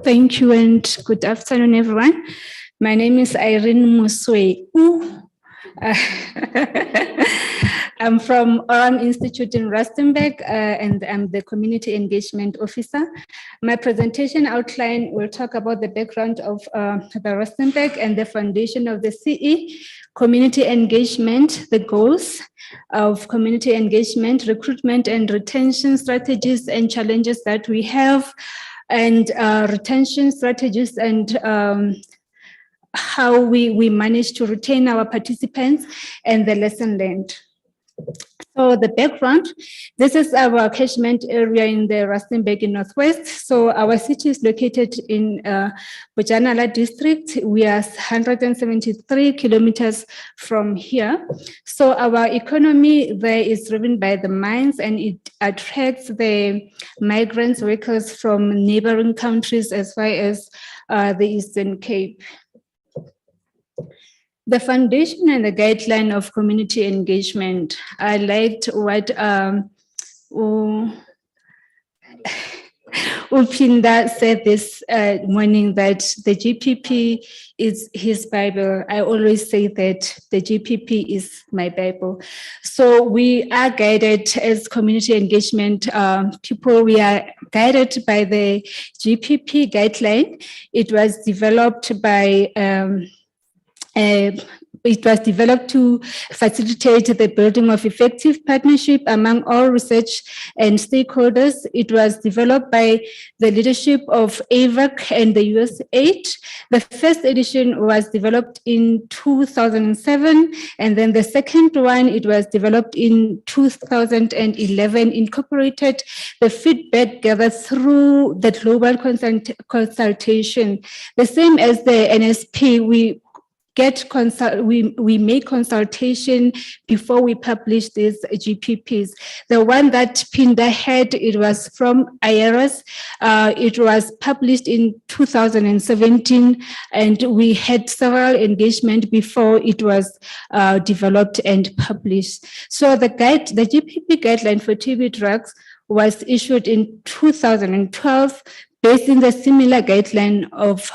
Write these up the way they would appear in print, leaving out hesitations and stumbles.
Thank you and good afternoon, everyone. My name is Ireen Mosweu. I'm from Aurum Institute in Rustenburg, and I'm the Community Engagement Officer. My presentation outline will talk about the background of the Rustenburg and the foundation of the CE, community engagement, the goals of community engagement, recruitment and retention strategies and challenges that we have, and retention strategies and how we manage to retain our participants and the lesson learned. So the background, this is our catchment area in the Rustenburg in Northwest. So our city is located in Bojanala district. We are 173 kilometers from here. So our economy there is driven by the mines, and it attracts the migrants workers from neighboring countries as far as the Eastern Cape. The foundation and the guideline of community engagement. I liked what Upinda said this morning, that the GPP is his Bible. I always say that the GPP is my Bible. So we are guided as community engagement people. We are guided by the GPP guideline. It was developed by to facilitate the building of effective partnership among all research and stakeholders. It was developed by the leadership of AVAC and the USAID. The first edition was developed in 2007, and then the second one, it was developed in 2011, incorporated the feedback gathered through the global consultation. The same as the NSP, we make consultation before we publish these GPPs. The one that Pinda had, it was from IRS. It was published in 2017, and we had several engagement before it was developed and published. So the GPP guideline for TB drugs was issued in 2012, based on the similar guideline of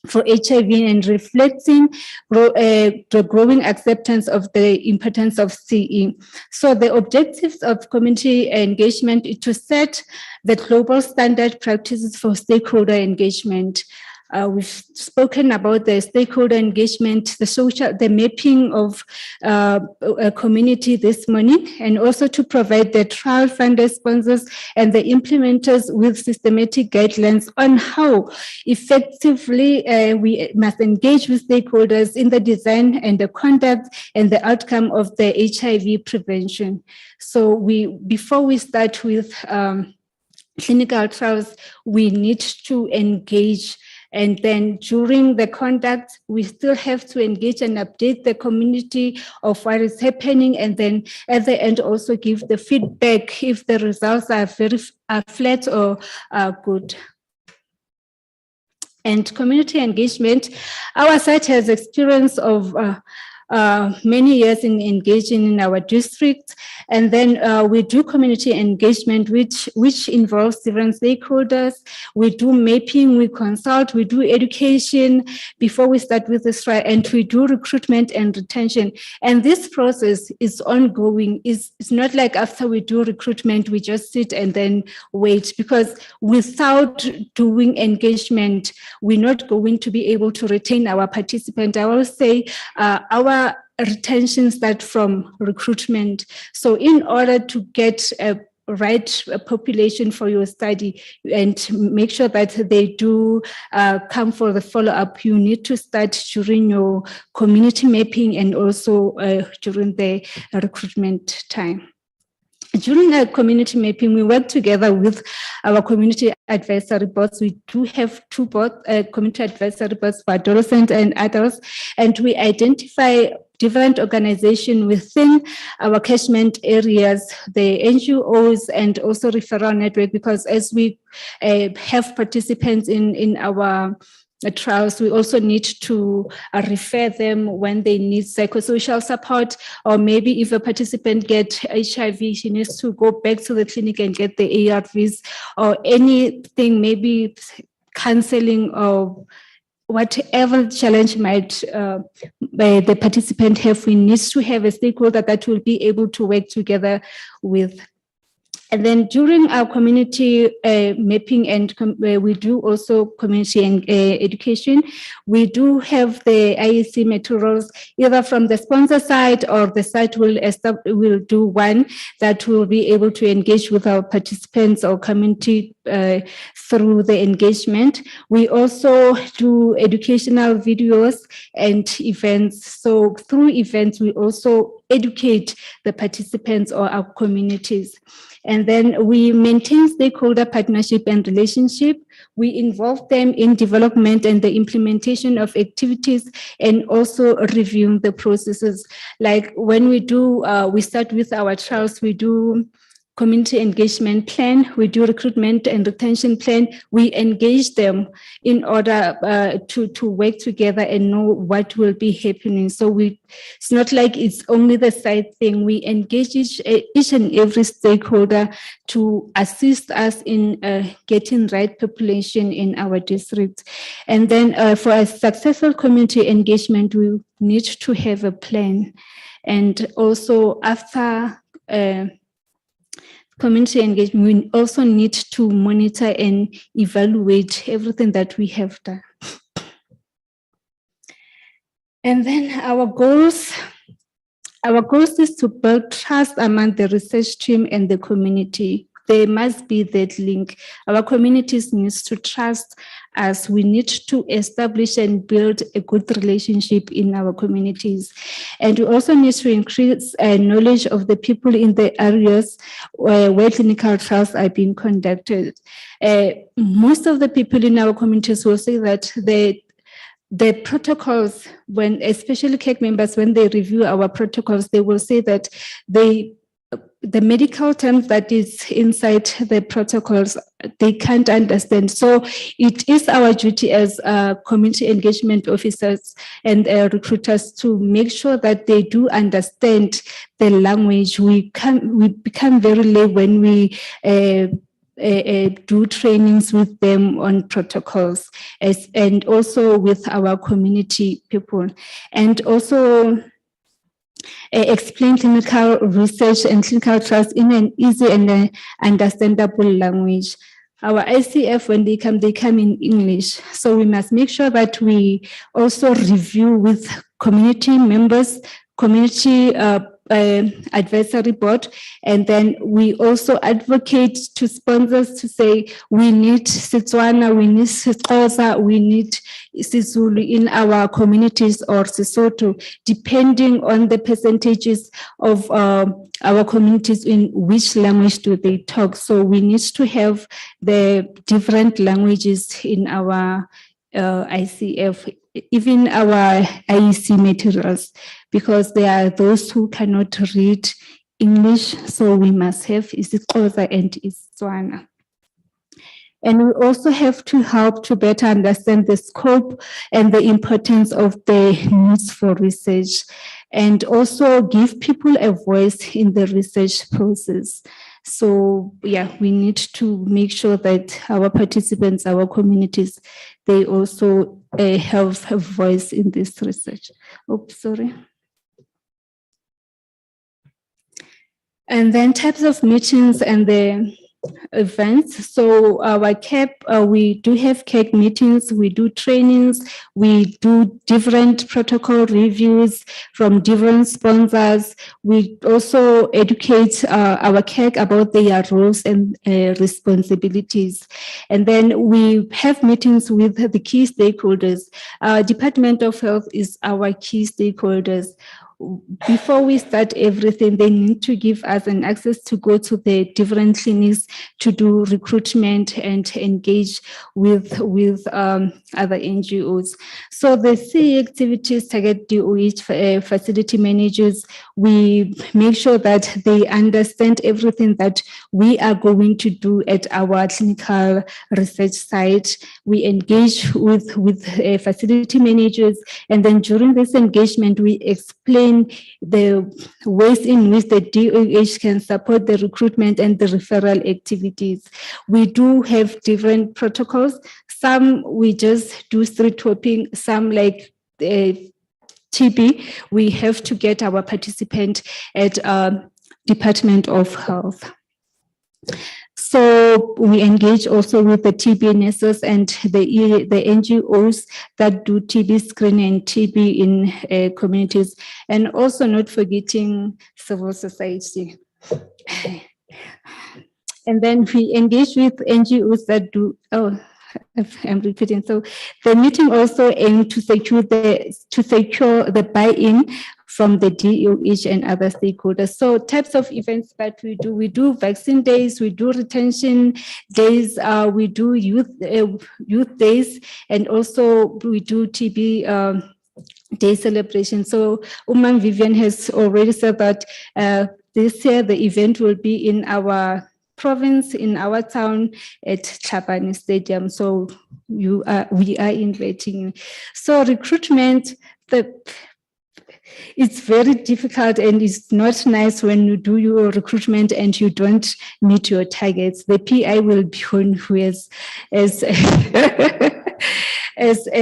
for HIV and reflecting the growing acceptance of the importance of CE. So the objectives of community engagement is to set the global standard practices for stakeholder engagement. We've spoken about the stakeholder engagement, the mapping of a community this morning, and also to provide the trial funders, sponsors, and the implementers with systematic guidelines on how effectively we must engage with stakeholders in the design and the conduct and the outcome of the HIV prevention. So before we start with clinical trials, we need to engage. And then during the conduct, we still have to engage and update the community of what is happening. And then at the end, also give the feedback if the results are flat or good. And community engagement, our site has experience of many years in engaging in our district, and then we do community engagement, which involves different stakeholders. We do mapping, we consult, we do education before we start with this trial, and we do recruitment and retention. And this process is ongoing. It's not like after we do recruitment, we just sit and then wait, because without doing engagement, we're not going to be able to retain our participant. I will say our retention starts from recruitment. So in order to get a right population for your study and make sure that they do come for the follow-up, you need to start during your community mapping and also during the recruitment time. During our community mapping, we work together with our community advisory boards. We do have two boards, community advisory boards for adolescents and adults, and we identify different organizations within our catchment areas, the NGOs, and also referral network, because as we have participants in our trials, we also need to refer them when they need psychosocial support, or maybe if a participant gets HIV, she needs to go back to the clinic and get the ARVs or anything, maybe counseling or whatever challenge might the participant have, we need to have a stakeholder that will be able to work together with. And then during our community mapping and we do also community and education, we do have the IEC materials either from the sponsor side or the site will do one that will be able to engage with our participants or community through the engagement. We also do educational videos and events. So through events, we also educate the participants or our communities. And then we maintain stakeholder partnership and relationship. We involve them in development and the implementation of activities and also reviewing the processes. Like when we do, we start with our trials, we do community engagement plan, we do recruitment and retention plan, we engage them in order to work together and know what will be happening. So it's not like it's only the side thing. We engage each and every stakeholder to assist us in getting right population in our district. And then for a successful community engagement, we need to have a plan. And also after community engagement, we also need to monitor and evaluate everything that we have done. And then our goals is to build trust among the research team and the community. There must be that link. Our communities need to trust us. We need to establish and build a good relationship in our communities. And we also need to increase knowledge of the people in the areas where clinical trials are being conducted. Most of the people in our communities will say that the protocols, when especially CAC members, when they review our protocols, they will say that the medical terms that is inside the protocols, they can't understand. So it is our duty as community engagement officers and recruiters to make sure that they do understand the language. We become very late when we do trainings with them on protocols and also with our community people. And also explain clinical research and clinical trials in an easy and understandable language. Our ICF, when they come in English. So we must make sure that we also review with community members, community advisory board, and then we also advocate to sponsors to say we need Setswana, we need Sexhosa, we need Sisulu in our communities or Sesotho, depending on the percentages of our communities in which language do they talk. So we need to have the different languages in our ICF, even our IEC materials, because there are those who cannot read English, so we must have isiXhosa and isiTswana. And we also have to help to better understand the scope and the importance of the needs for research, and also give people a voice in the research process. So yeah, we need to make sure that our participants, our communities, they also have a voice in this research. Oops, sorry. And then types of meetings and the events. So our CAP, we do have CAC meetings, we do trainings, we do different protocol reviews from different sponsors. We also educate our CAC about their roles and responsibilities. And then we have meetings with the key stakeholders. Department of Health is our key stakeholders. Before we start everything, they need to give us an access to go to the different clinics to do recruitment and engage with other NGOs. So the CE activities target DOH facility managers. We make sure that they understand everything that we are going to do at our clinical research site. We engage with facility managers, and then during this engagement, we explain explain the ways in which the DOH can support the recruitment and the referral activities. We do have different protocols. Some we just do street hopping, some like TB, we have to get our participant at Department of Health. So we engage also with the TB nurses and the NGOs that do TB screening and TB in communities, and also not forgetting civil society. And then we engage with NGOs that do, I'm repeating. So the meeting also aimed to secure the buy-in from the DOH and other stakeholders. So types of events that we do vaccine days, we do retention days, we do youth days, and also we do TB day celebration. So Umang Vivian has already said that this year the event will be in our province, in our town at Tlhapane Stadium. So we are inviting. So recruitment, it's very difficult and it's not nice when you do your recruitment and you don't meet your targets. The PI will be on who is as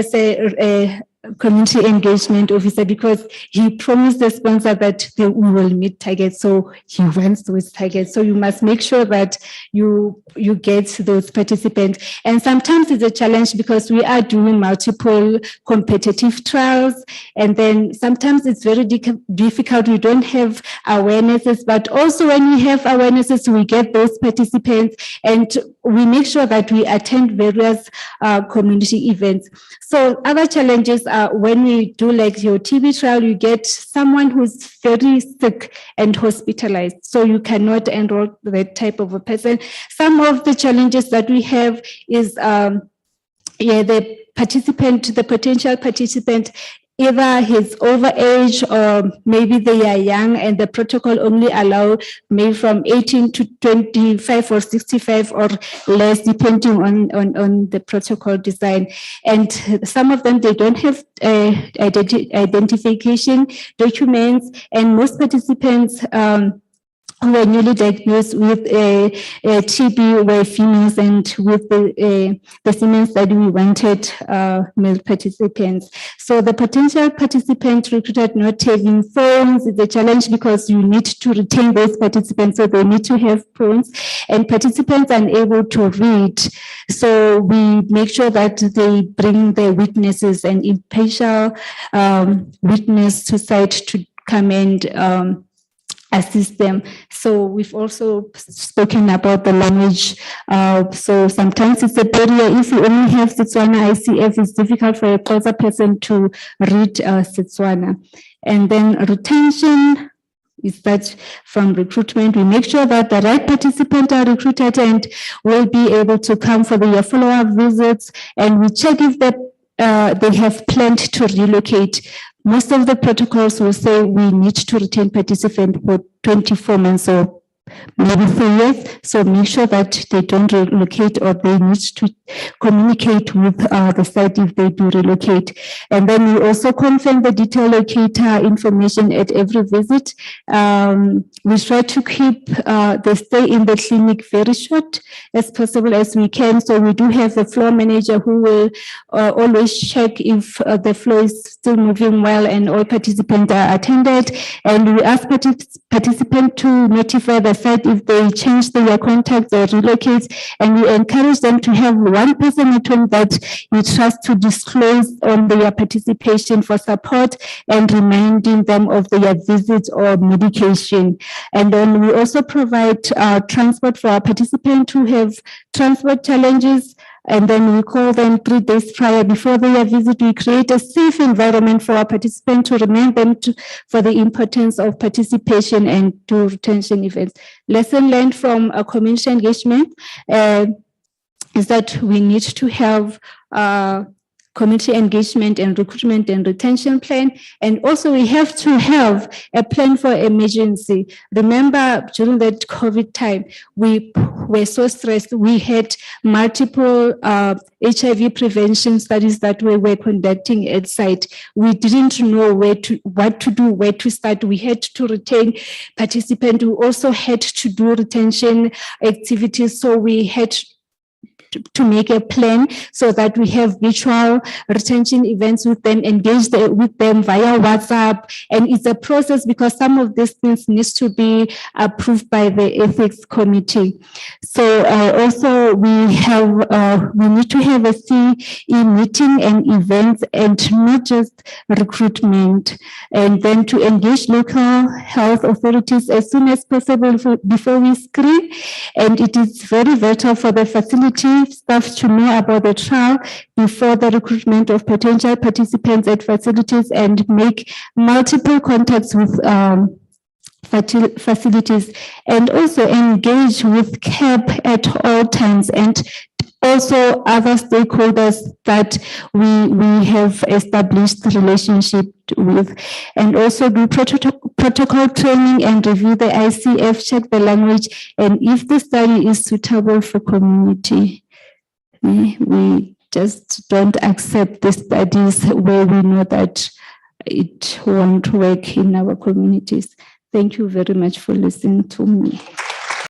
a community engagement officer, because he promised the sponsor that we will meet targets, so he wants those targets. So you must make sure that you get those participants. And sometimes it's a challenge because we are doing multiple competitive trials, and then sometimes it's very difficult. We don't have awarenesses, but also when we have awarenesses, we get those participants, and we make sure that we attend various community events. So other challenges are when we do like your TB trial, you get someone who's very sick and hospitalized. So you cannot enroll that type of a person. Some of the challenges that we have is the potential participant, either he's overage or maybe they are young, and the protocol only allow maybe from 18 to 25 or 65 or less, depending on the protocol design. And some of them, they don't have identification documents, and most participants who were newly diagnosed with TB were females, and with the female study, we wanted male participants. So the potential participant recruited not having phones is a challenge, because you need to retain those participants, so they need to have phones, and participants are unable to read. So we make sure that they bring their witnesses and impartial witness to site to come and assist them. So we've also spoken about the language. So sometimes it's a barrier. If you only have Setswana ICF, it's difficult for a closer person to read Setswana. And then retention is that from recruitment, we make sure that the right participants are recruited and will be able to come for their follow-up visits. And we check if they have planned to relocate. Most of the protocols will say we need to retain participants for 24 months or maybe 3 years. So make sure that they don't relocate, or they need to communicate with the site if they do relocate. And then we also confirm the detail locator information at every visit. We try to keep the stay in the clinic very short as possible as we can. So we do have a floor manager who will always check if the floor is still moving well and all participants are attended. And we ask participants to notify the site if they change their contacts or relocate. And we encourage them to have one person at home that you trust to disclose on their participation for support and reminding them of their visits or medication. And then we also provide transport for our participants who have transport challenges. And then we call them 3 days prior before their visit. We create a safe environment for our participants to remind them for the importance of participation and to retention events. Lesson learned from a community engagement is that we need to have community engagement and recruitment and retention plan. And also we have to have a plan for emergency. Remember, during that COVID time, we were so stressed. We had multiple HIV prevention studies that we were conducting at site. We didn't know what to do, where to start. We had to retain participants. We also had to do retention activities. So we had to make a plan so that we have virtual retention events with them, engage with them via WhatsApp. And it's a process because some of these things needs to be approved by the ethics committee. So also we need to have a CE meeting and events and not just recruitment. And then to engage local health authorities as soon as possible before we screen. And it is very vital for the facility staff to know about the trial before the recruitment of potential participants at facilities and make multiple contacts with facilities, and also engage with CAP at all times and also other stakeholders that we have established relationship with, and also do protocol training and review the ICF, check the language, and if the study is suitable for community. We just don't accept the studies where we know that it won't work in our communities. Thank you very much for listening to me.